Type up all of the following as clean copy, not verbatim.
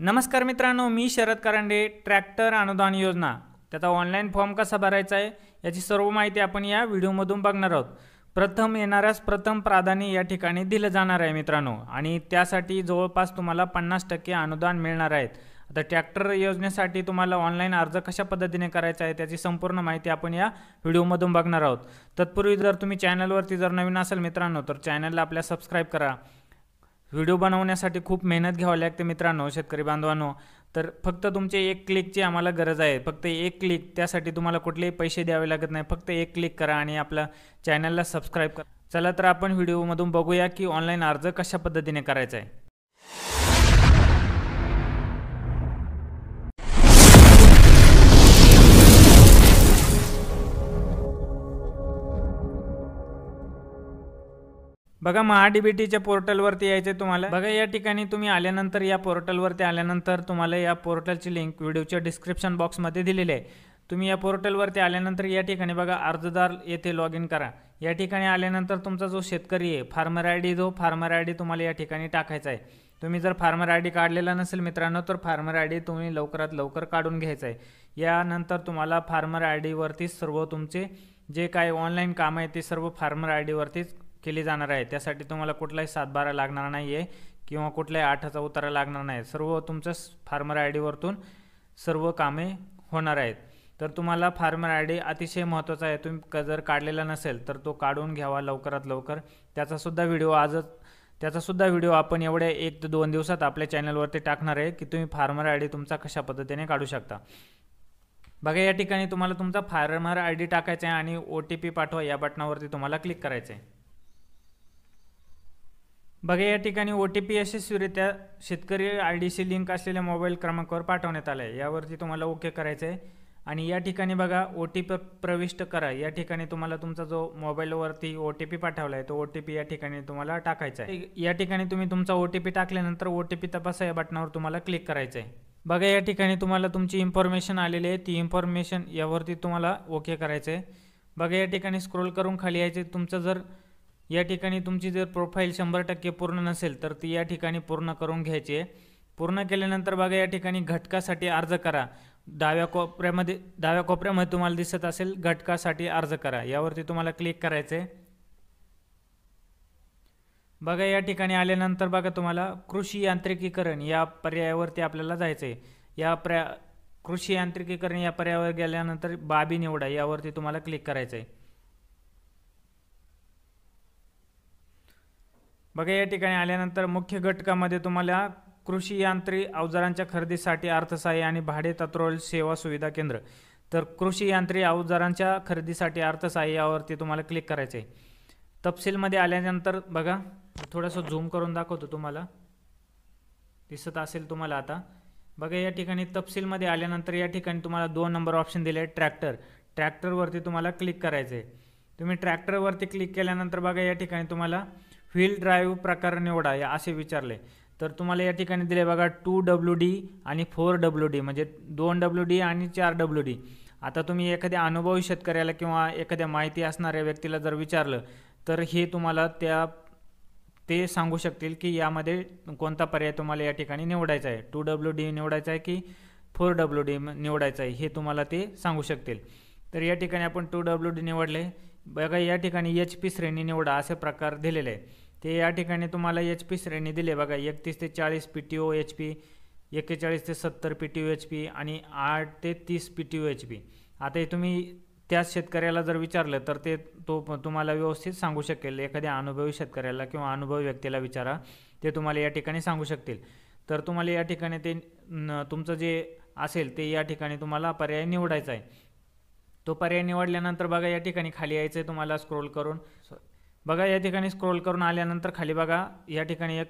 नमस्कार मित्रांनो, मी शरद करंडे. ट्रॅक्टर अनुदान योजना त्याचा ऑनलाईन फॉर्म कसा भरायचा आहे याची सर्व माहिती आपण या व्हिडिओमधून बघणार आहोत. प्रथम येणाऱ्यास प्रथम प्राधान्य या ठिकाणी दिलं जाणार आहे मित्रांनो, आणि त्यासाठी जवळपास तुम्हाला 50% अनुदान मिळणार आहेत. आता ट्रॅक्टर योजनेसाठी तुम्हाला ऑनलाईन अर्ज कशा पद्धतीने करायचा आहे त्याची संपूर्ण माहिती आपण या व्हिडिओमधून बघणार आहोत. तत्पूर्वी जर तुम्ही चॅनलवरती जर नवीन असाल मित्रांनो तर चॅनलला आपल्या सबस्क्राईब करा. व्हिडिओ बनवण्यासाठी खूप मेहनत घ्यावी लागते मित्रांनो, शेतकरी बांधवांनो. तर फक्त तुमचे एक क्लिकची आम्हाला गरज आहे. फक्त एक क्लिक, त्यासाठी तुम्हाला कुठलेही पैसे द्यावे लागत नाही. फक्त एक क्लिक करा आणि आपल्या चॅनलला सबस्क्राईब करा. चला तर आपण व्हिडिओमधून बघूया की ऑनलाईन अर्ज कशा पद्धतीने करायचा आहे. बघा, महाडीबीटीच्या पोर्टलवरती यायचे तुम्हाला. बघा, या ठिकाणी तुम्ही आल्यानंतर या पोर्टलवरती आल्यानंतर तुम्हाला या पोर्टलची लिंक व्हिडिओच्या डिस्क्रिप्शन बॉक्समध्ये दिलेली आहे. तुम्ही या पोर्टलवरती आल्यानंतर या ठिकाणी बघा अर्जदार येथे लॉग इन करा. या ठिकाणी आल्यानंतर तुमचा जो शेतकरी आहे फार्मर आय डी, जो फार्मर आय डी तुम्हाला या ठिकाणी टाकायचा आहे. तुम्ही जर फार्मर आय डी काढलेला नसेल मित्रांनो तर फार्मर आय डी तुम्ही लवकरात लवकर काढून घ्यायचा आहे. यानंतर तुम्हाला फार्मर आय डीवरती सर्व तुमचे जे काय ऑनलाईन काम आहे ते सर्व फार्मर आय डीवरतीच केली जाणार आहे. त्यासाठी तुम्हाला कुठलाही 7/12 लागणार नाही आहे किंवा कुठलाही 8चा उतारा लागणार नाही. सर्व तुमचं फार्मर आय डीवरतून सर्व कामे होणार आहेत. तर तुम्हाला फार्मर आय डी अतिशय महत्त्वाचा आहे. तुम्ही जर काढलेला नसेल तर तो काढून घ्यावा लवकरात लवकर. त्याचासुद्धा व्हिडिओ आपण एवढ्या 1 ते 2 दिवसात आपल्या चॅनलवरती टाकणार आहे की तुम्ही फार्मर आय डी तुमचा कशा पद्धतीने काढू शकता. बघा, या ठिकाणी तुम्हाला तुमचा फार्मर आय डी टाकायचा आहे आणि OTP पाठवा या बटनावरती तुम्हाला क्लिक करायचं आहे. बघा, या ठिकाणी OTP यशस्वीरित्या शेतकरी IDशी लिंक असलेल्या मोबाईल क्रमांकावर पाठवण्यात आला आहे. यावरती तुम्हाला ओके करायचं आहे. आणि या ठिकाणी बघा OTP प्रविष्ट करा. या ठिकाणी तुम्हाला तुमचा जो मोबाईलवरती OTP पाठवला आहे तो OTP या ठिकाणी तुम्हाला टाकायचा आहे. या ठिकाणी तुम्ही तुमचा OTP टाकल्यानंतर OTP तपासा या बटनावर तुम्हाला क्लिक करायचं आहे. बघा, या ठिकाणी तुम्हाला तुमची इन्फॉर्मेशन आलेली आहे. ती इन्फॉर्मेशन यावरती तुम्हाला ओके करायचं आहे. बघा, या ठिकाणी स्क्रोल करून खाली यायचे. तुमचं जर या ठिकाणी तुमची जर प्रोफाईल 100% पूर्ण नसेल तर ती या ठिकाणी पूर्ण करून घ्यायची आहे. पूर्ण केल्यानंतर बघा, या ठिकाणी घटकासाठी अर्ज करा. डाव्या कोपऱ्यामध्ये तुम्हाला दिसत असेल घटकासाठी अर्ज करा, यावरती तुम्हाला क्लिक करायचं आहे. बघा, या ठिकाणी आल्यानंतर बघा तुम्हाला कृषी यांत्रिकीकरण या पर्यायावरती आपल्याला जायचं आहे. कृषी यांत्रिकीकरण या पर्यायावर गेल्यानंतर बाबी निवडा यावरती तुम्हाला क्लिक करायचं आहे. बघा, या ठिकाणी आल्यानंतर मुख्य घटकामध्ये तुम्हाला कृषी यांत्रिक अवजारांच्या खरेदीसाठी अर्थसहाय्य आणि भाडे तत्त्वावर सेवा सुविधा केंद्र, तर कृषी यांत्रिक अवजारांच्या खरेदीसाठी अर्थसहाय्य यावरती तुम्हाला क्लिक करायचं आहे. तपशीलमध्ये आल्यानंतर बघा, थोडंसं झूम करून दाखवतो, तुम्हाला दिसत असेल तुम्हाला आता. बघा, या ठिकाणी तपशीलमध्ये आल्यानंतर या ठिकाणी तुम्हाला 2 नंबर ऑप्शन दिले आहे. ट्रॅक्टरवरती तुम्हाला क्लिक करायचं आहे. तुम्ही ट्रॅक्टरवरती क्लिक केल्यानंतर बघा, या ठिकाणी तुम्हाला व्हील ड्राईव्ह प्रकार निवडा या असे विचारले. तर तुम्हाला या ठिकाणी दिले बघा 2WD आणि 4WD, म्हणजे 2WD आणि 4WD. आता तुम्ही एखाद्या अनुभवी शेतकऱ्याला किंवा एखाद्या माहिती असणाऱ्या व्यक्तीला जर विचारलं तर हे तुम्हाला ते सांगू शकतील की यामध्ये कोणता पर्याय तुम्हाला या ठिकाणी निवडायचा आहे. 2WD निवडायचा आहे की 4WD निवडायचा आहे हे तुम्हाला ते सांगू शकतील. तर या ठिकाणी आपण 2WD निवडले. बघा, या ठिकाणी HP श्रेणी निवडा असे प्रकार दिलेले आहे. ते या ठिकाणी तुम्हाला HP श्रेणी दिले बघा, 31 ते 40 PTO HP, 41 ते 70 PTO HP आणि 8 ते 30 PTO HP. आता हे तुम्ही त्याच शेतकऱ्याला जर विचारलं तर तो तुम्हाला व्यवस्थित सांगू शकेल. एखाद्या अनुभवी शेतकऱ्याला किंवा अनुभवी व्यक्तीला विचारा, ते तुम्हाला या ठिकाणी सांगू शकतील. तर तुम्हाला या ठिकाणी ते तुमचं जे असेल ते या ठिकाणी तुम्हाला पर्याय निवडायचा आहे. तो पर्याय निवडल्यानंतर बघा, या ठिकाणी खाली यायचं आहे तुम्हाला स्क्रोल करून. बघा, या ठिकाणी स्क्रोल करून आल्यानंतर खाली बघा, या ठिकाणी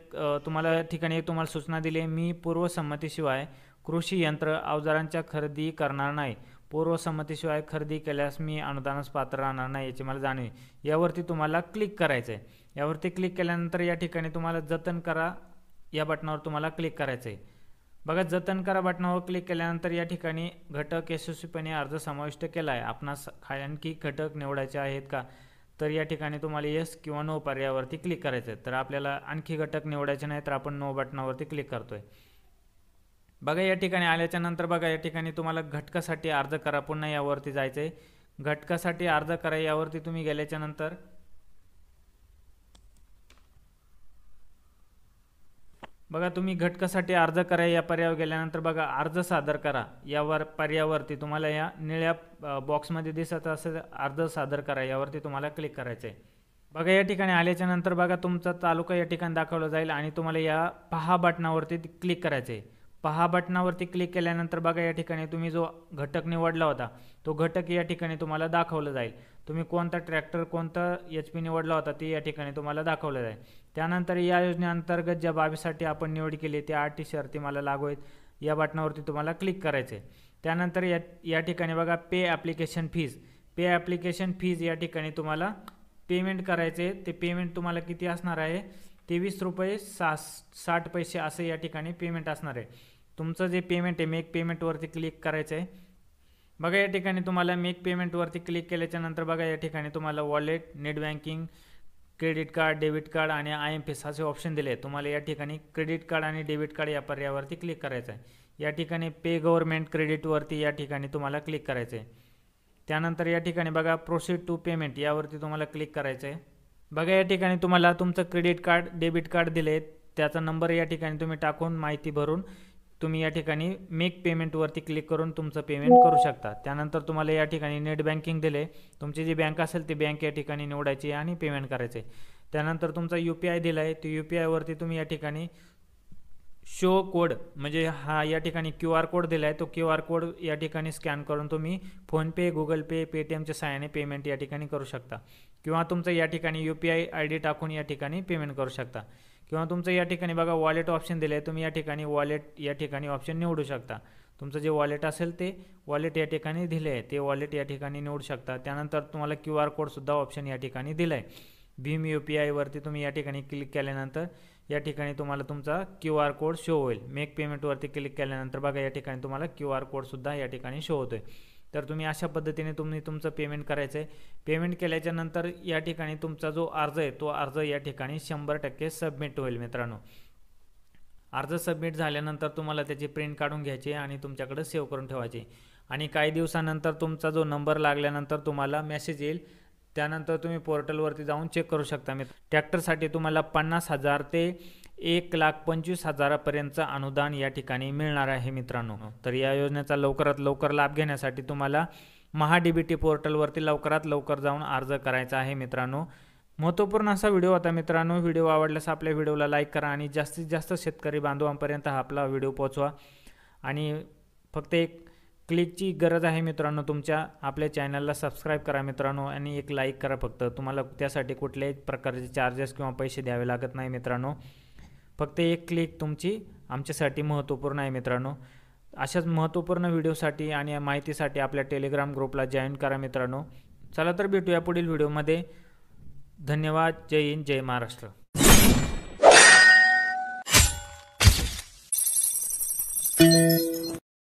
तुम्हाला सूचना दिली, मी पूर्वसंमतीशिवाय कृषी यंत्र अवजारांच्या खरेदी करणार नाही. पूर्वसंमतीशिवाय खरेदी केल्यास मी अनुदानास पात्र राहणार नाही याची मला जाणीव. यावरती तुम्हाला क्लिक करायचं आहे. यावरती क्लिक केल्यानंतर या ठिकाणी तुम्हाला जतन करा या बटनावर तुम्हाला क्लिक करायचं आहे. बघा, जतन करा बटनावर क्लिक केल्यानंतर या ठिकाणी घटक यशस्वीपणे अर्ज समाविष्ट केला आहे. आपणास आणखी घटक निवडायचे आहेत का, तर या ठिकाणी तुम्हाला येस किंवा नो पर्यायावरती क्लिक करायचं आहे. तर आपल्याला आणखी घटक निवडायचे नाही तर आपण नो बटनावरती क्लिक करतोय. बघा या ठिकाणी आल्याच्या नंतर बघा या ठिकाणी तुम्हाला घटकासाठी अर्ज करा, पुन्हा यावरती जायचं आहे. घटकासाठी अर्ज करा यावरती तुम्ही गेल्याच्या नंतर बघा तुम्ही घटकासाठी अर्ज करा या पर्यायावर गेल्यानंतर बघा अर्ज सादर करा यावर पर्यायावरती तुम्हाला या निळ्या बॉक्समध्ये दिसत असेल अर्ज सादर करा यावरती तुम्हाला क्लिक करायचं आहे. बघा या ठिकाणी आल्याच्या नंतर बघा तुमचा तालुका या ठिकाणी दाखवला जाईल आणि तुम्हाला या पहा बटनावरती क्लिक करायचं आहे. पहा बटनावरती क्लिक केल्यानंतर बघा या ठिकाणी तुम्ही जो घटक निवडला होता तो घटक या ठिकाणी तुम्हाला दाखवला जाईल. तुम्ही कोणता ट्रॅक्टर कोणता HP निवडला होता ते या ठिकाणी तुम्हाला दाखवलं जाईल. त्यानंतर या योजनेअंतर्गत ज्या बाबीसाठी आपण निवड केली त्या अटी शर्ती मला लागू आहेत या बटनावरती तुम्हाला क्लिक करायचं आहे. त्यानंतर या ठिकाणी बघा पे ॲप्लिकेशन फीज या ठिकाणी तुम्हाला पेमेंट करायचे. ते पेमेंट तुम्हाला किती असणार आहे, ₹23.60 असं या ठिकाणी पेमेंट असणार आहे. तुमचं जे पेमेंट आहे मेक पेमेंटवरती क्लिक करायचं आहे. बघा या ठिकाणी तुम्हाला मेक पेमेंटवरती क्लिक केल्याच्या नंतर बघा या ठिकाणी तुम्हाला wallet, net banking, credit card, debit card आणि IMPS असे ऑप्शन दिले आहेत. तुम्हाला या ठिकाणी क्रेडिट कार्ड आणि डेबिट कार्ड या पर्यायावरती क्लिक करायचं आहे. या ठिकाणी पे गव्हर्नमेंट क्रेडिटवरती या ठिकाणी तुम्हाला क्लिक करायचं आहे. त्यानंतर या ठिकाणी बघा प्रोसीड टू पेमेंट यावरती तुम्हाला क्लिक करायचं आहे. बघा या ठिकाणी तुम्हाला तुमचं क्रेडिट कार्ड, डेबिट कार्ड दिले त्याचा नंबर या ठिकाणी तुम्ही टाकून माहिती भरून तुम्ही या ठिकाणी मेक पेमेंटवरती क्लिक करून तुमचं पेमेंट करू शकता. त्यानंतर तुम्हाला या ठिकाणी नेट बँकिंग दिले, तुमची जी बँक असेल ती बँक या ठिकाणी निवडायची आणि पेमेंट करायचे. त्यानंतर तुमचा UPI दिला आहे, तो UPIवरती तुम्ही या ठिकाणी शो कोड म्हणजे हा या ठिकाणी QR कोड दिला आहे, तो QR कोड या ठिकाणी स्कॅन करून तुम्ही फोनपे, गुगल पे, पेटीएमच्या सहाय्याने पेमेंट या ठिकाणी करू शकता. किंवा तुमचं या ठिकाणी UPI ID टाकून या ठिकाणी पेमेंट करू शकता. किंवा तुमचं या ठिकाणी बघा वॉलेट ऑप्शन दिलं आहे, तुम्ही या ठिकाणी वॉलेट या ठिकाणी ऑप्शन निवडू शकता. तुमचं जे वॉलेट असेल ते वॉलेट या ठिकाणी दिले आहे, ते वॉलेट या ठिकाणी निवडू शकता. त्यानंतर तुम्हाला QR कोडसुद्धा ऑप्शन या ठिकाणी दिला आहे. भीम UPIवरती तुम्ही या ठिकाणी क्लिक केल्यानंतर या ठिकाणी तुम्हाला तुमचा QR कोड शो होईल. मेक पेमेंटवरती क्लिक केल्यानंतर बघा या ठिकाणी तुम्हाला QR कोडसुद्धा या ठिकाणी शो होतो आहे. तर तुम्ही अशा पद्धतीने तुम्ही तुमचं पेमेंट करायचं आहे. पेमेंट केल्याच्या नंतर या ठिकाणी तुमचा जो अर्ज आहे तो अर्ज या ठिकाणी 100% सबमिट होईल मित्रांनो. अर्ज सबमिट झाल्यानंतर तुम्हाला त्याची प्रिंट काढून घ्यायची आणि तुमच्याकडे सेव्ह करून ठेवायची. आणि काही दिवसानंतर तुमचा जो नंबर लागल्यानंतर तुम्हाला मेसेज येईल. त्यानंतर तुम्ही पोर्टलवरती जाऊन चेक करू शकता. ट्रॅक्टरसाठी तुम्हाला 50,000 ते 1,25,000 पर्यंतचं अनुदान या ठिकाणी मिळणार आहे मित्रांनो. तर या योजनेचा लवकरात लवकर लाभ घेण्यासाठी तुम्हाला महाDBT पोर्टलवरती लवकरात लवकर जाऊन अर्ज करायचा आहे मित्रांनो. महत्त्वपूर्ण असा व्हिडिओ होता मित्रांनो. व्हिडिओ आवडल्यास आपल्या व्हिडिओला लाईक करा आणि जास्तीत जास्त शेतकरी बांधवांपर्यंत हा आपला व्हिडिओ पोहोचवा. आणि फक्त एक क्लिकची गरज आहे मित्रांनो तुमच्या. आपल्या चॅनलला सबस्क्राईब करा मित्रांनो आणि एक लाईक करा फक्त. तुम्हाला त्यासाठी कुठल्याही प्रकारचे चार्जेस किंवा पैसे द्यावे लागत नाही मित्रांनो. फक्त एक क्लिक तुमची आमच्यासाठी महत्त्वपूर्ण आहे मित्रांनो. अशाच महत्त्वपूर्ण व्हिडिओसाठी आणि माहितीसाठी आपल्या टेलिग्राम ग्रुपला जॉईन करा मित्रांनो. चला तर भेटूया पुढील व्हिडिओमध्ये. धन्यवाद. जय हिंद, जय महाराष्ट्र.